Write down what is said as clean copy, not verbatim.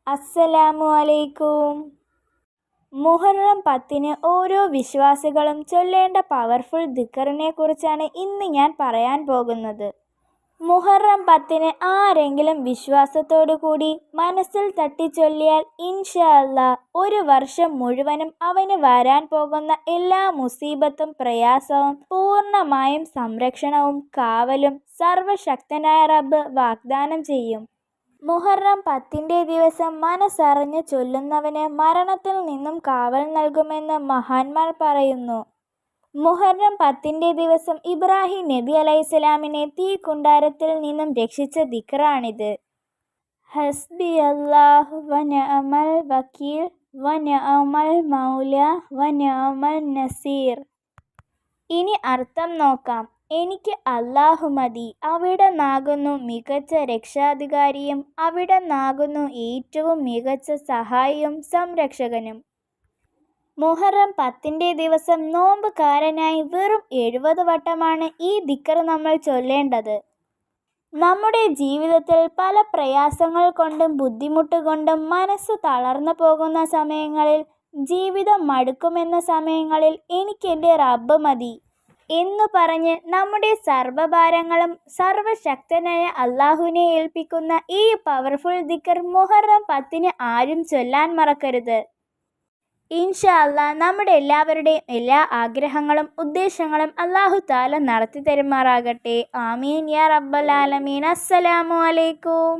അസ്സലാമു അലൈക്കും. മുഹറം 10 ഓരോ വിശ്വാസികളും ചൊല്ലേണ്ട പവർഫുൾ ദിക്റിനെ കുറിച്ചാണ് ഇന്ന് ഞാൻ പറയാൻ പോകുന്നത്. മുഹറം 10 ആരെങ്കിലും വിശ്വാസത്തോടു കൂടി മനസ്സിൽ തട്ടി ചൊല്ലിയാൽ ഇൻഷാ അല്ലാഹ് ഒരു വർഷം മുഴുവനും അവന് വരാൻ പോകുന്ന എല്ലാ മുസീബത്തും പ്രയാസവും പൂർണ്ണമായും സംരക്ഷണവും കാവലും സർവശക്തനായ റബ്ബ് വാഗ്ദാനം ചെയ്യും. മുഹറം 10 ദിവസം മനസ്സറിഞ്ഞ് ചൊല്ലുന്നവന് മരണത്തിൽ നിന്നും കാവൽ നൽകുമെന്ന് മഹാന്മാർ പറയുന്നു. മുഹറം 10 ദിവസം ഇബ്രാഹിം നബി അലൈഹിസ്സലാമിനെ തീക്കുണ്ടാരത്തിൽ നിന്നും രക്ഷിച്ച ദിക്റാണിത്. ഹസ്ബിയല്ലാഹു വനിഅമൽ വക്കീൽ വനിഅമൽ മൗല വനിഅമൽ നസീർ. ഇനി അർത്ഥം നോക്കാം. എനിക്ക് അല്ലാഹു മതി, അവിടുന്നാകുന്നു മികച്ച രക്ഷാധികാരിയും അവിടുന്നാകുന്നു ഏറ്റവും മികച്ച സഹായിയും സംരക്ഷകനും. മുഹറം 10 ദിവസം നോമ്പുകാരനായി വെറും 70 വട്ടമാണ് ഈ ദിക്ർ നമ്മൾ ചൊല്ലേണ്ടത്. നമ്മുടെ ജീവിതത്തിൽ പല പ്രയാസങ്ങൾ കൊണ്ടും ബുദ്ധിമുട്ട് കൊണ്ടും മനസ്സ് തളർന്നു പോകുന്ന സമയങ്ങളിൽ, ജീവിതം മടുക്കുമെന്ന സമയങ്ങളിൽ എനിക്കെൻ്റെ റബ്ബ് മതി എന്നു പറഞ്ഞ് നമ്മുടെ സർവ്വഭാരങ്ങളും സർവശക്തനായ അല്ലാഹുവിനെ ഏൽപ്പിക്കുന്ന ഈ പവർഫുൾ ദിക്ർ മുഹറം 10 ആരും ചൊല്ലാൻ മറക്കരുത്. ഇൻഷാ അല്ലാഹ് നമ്മുടെ എല്ലാവരുടെയും എല്ലാ ആഗ്രഹങ്ങളും ഉദ്ദേശങ്ങളും അല്ലാഹു തആല നടത്തി തരുമാറാകട്ടെ. ആമീൻ യാ റബ്ബൽ ആലമീൻ. അസ്സലാമു അലൈക്കും.